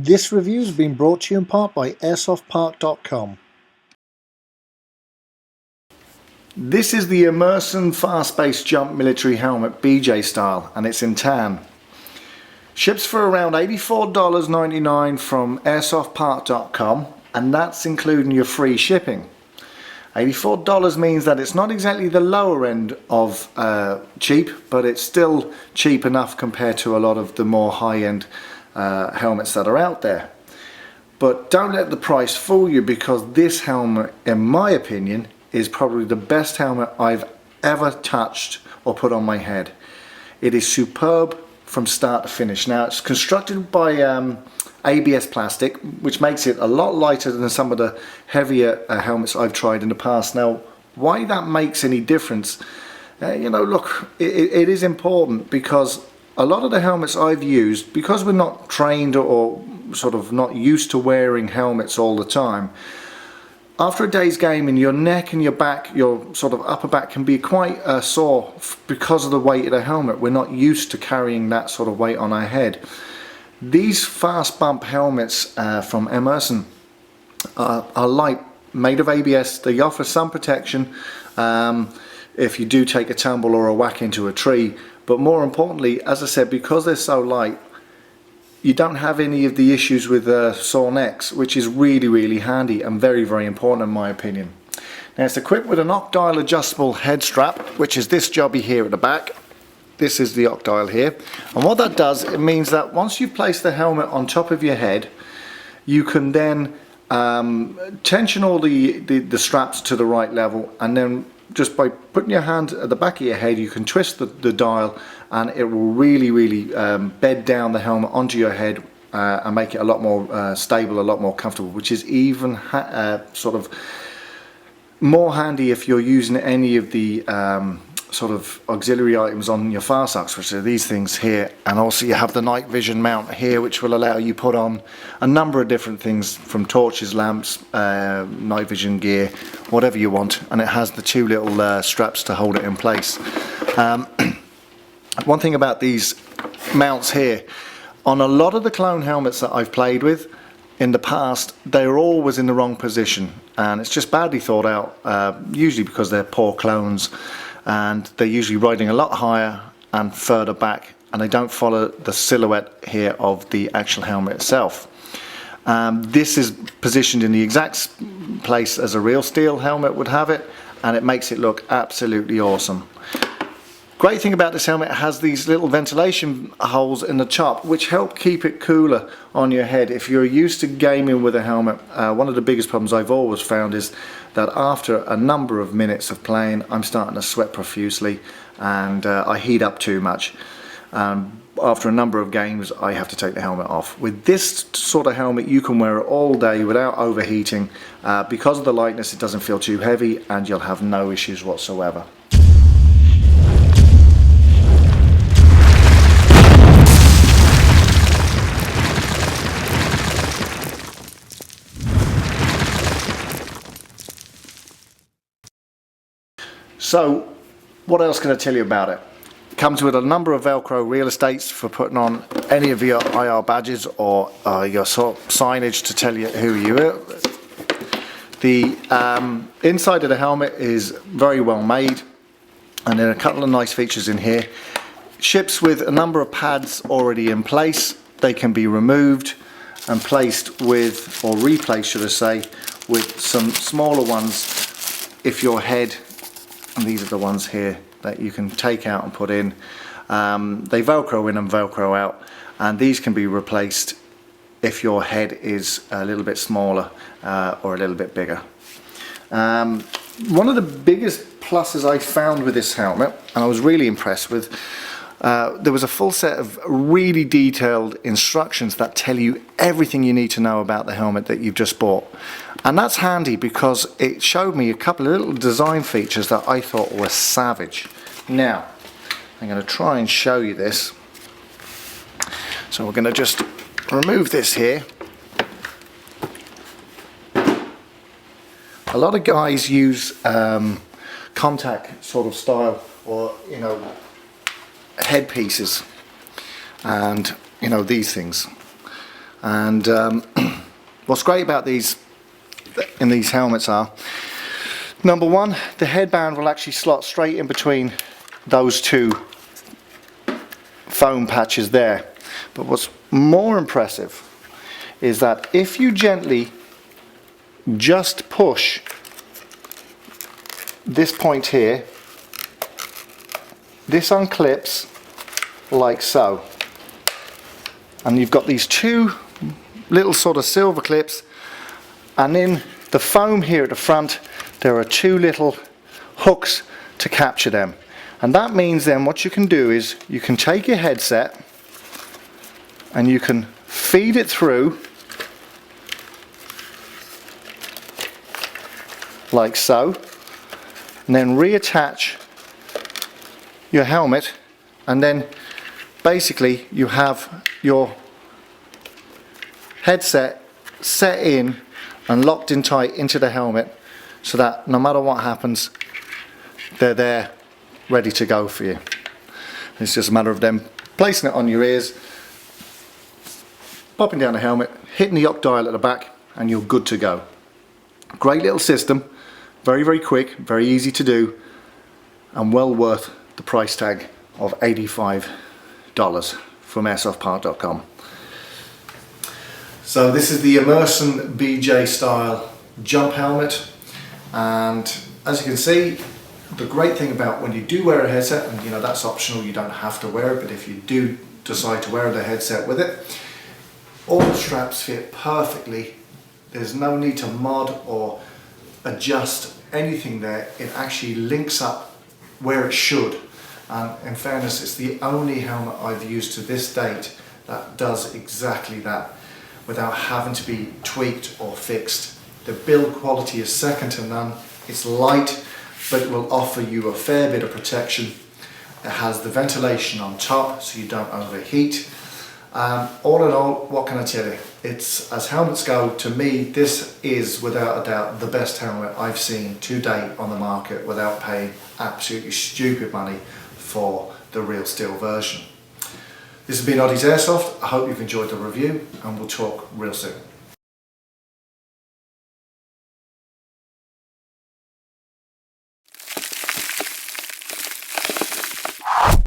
This review has been brought to you in part by AirsoftPark.com. This is the Emerson fast-based jump military helmet BJ style, and it's in tan. Ships for around $84.99 from AirsoftPark.com, and that's including your free shipping. $84 means that it's not exactly the lower end of cheap, but it's still cheap enough compared to a lot of the more high-end helmets that are out there. But don't let the price fool you, because this helmet, in my opinion, is probably the best helmet I've ever touched or put on my head. It is superb from start to finish. Now, it's constructed by ABS plastic, which makes it a lot lighter than some of the heavier helmets I've tried in the past. Now, why that makes any difference, look, it is important, because a lot of the helmets I've used, because we're not trained or sort of not used to wearing helmets all the time, after a day's gaming, your neck and your back, your sort of upper back, can be quite sore because of the weight of the helmet. We're not used to carrying that sort of weight on our head. These fast bump helmets from Emerson are light, made of ABS. They offer some protection if you do take a tumble or a whack into a tree, but more importantly, as I said, because they're so light, you don't have any of the issues with sore necks, which is really handy and very important in my opinion. Now, it's equipped with an octile adjustable head strap, which is this jobby here at the back. This is the octile here, and what that does, it means that once you've placed the helmet on top of your head, you can then tension all the straps to the right level, and then just by putting your hand at the back of your head, you can twist the dial, and it will really bed down the helmet onto your head and make it a lot more stable, a lot more comfortable, which is even sort of more handy if you're using any of the sort of auxiliary items on your far socks, which are these things here. And also you have the night vision mount here, which will allow you put on a number of different things, from torches, lamps, night vision gear, whatever you want, and it has the two little straps to hold it in place. One thing about these mounts here, on a lot of the clone helmets that I've played with in the past, they're always in the wrong position, and it's just badly thought out, usually because they're poor clones, and they're usually riding a lot higher and further back, and they don't follow the silhouette here of the actual helmet itself. This is positioned in the exact place as a real steel helmet would have it, and it makes it look absolutely awesome. Great thing about this helmet, it has these little ventilation holes in the top, which help keep it cooler on your head. If you're used to gaming with a helmet, one of the biggest problems I've always found is that after a number of minutes of playing, I'm starting to sweat profusely, and I heat up too much. After a number of games, I have to take the helmet off. With this sort of helmet, you can wear it all day without overheating. Because of the lightness, it doesn't feel too heavy, and you'll have no issues whatsoever. So, what else can I tell you about it? It comes with a number of Velcro reel estates for putting on any of your IR badges or your sort of signage to tell you who you are. The inside of the helmet is very well made, and there are a couple of nice features in here. Ships with a number of pads already in place. They can be removed and placed with, or replaced should I say, with some smaller ones if your head, and these are the ones here that you can take out and put in. They Velcro in and Velcro out, and these can be replaced if your head is a little bit smaller or a little bit bigger. One of the biggest pluses I found with this helmet, and I was really impressed with, there was a full set of really detailed instructions that tell you everything you need to know about the helmet that you've just bought. And that's handy, because it showed me a couple of little design features that I thought were savage. Now, I'm going to try and show you this. So we're going to just remove this here. A lot of guys use contact sort of style, or headpieces, and these things. And what's great about these helmets are, number one, the headband will actually slot straight in between those two foam patches there. But what's more impressive is that if you gently just push this point here, this unclips like so, and you've got these two little sort of silver clips, and in the foam here at the front there are two little hooks to capture them. And that means then what you can do is you can take your headset and you can feed it through like so, and then reattach your helmet, and then basically you have your headset set in and locked in tight into the helmet, so that no matter what happens, they're there ready to go for you. It's just a matter of them placing it on your ears, popping down the helmet, hitting the up dial at the back, and you're good to go. Great little system, very, very quick, very easy to do, and well worth the price tag of $85 from AirsoftPark.com. So this is the Emerson BJ style jump helmet, and as you can see, the great thing about when you do wear a headset, and you know that's optional, you don't have to wear it, but if you do decide to wear the headset with it, all the straps fit perfectly. There's no need to mod or adjust anything there. It actually links up where it should, and in fairness, it's the only helmet I've used to this date that does exactly that without having to be tweaked or fixed. The build quality is second to none. It's light, but it will offer you a fair bit of protection. It has the ventilation on top so you don't overheat. All in all, what can I tell you? It's, as helmets go, to me this is without a doubt the best helmet I've seen to date on the market without paying absolutely stupid money for the real steel version. This has been Oddie's Airsoft. I hope you've enjoyed the review, and we'll talk real soon.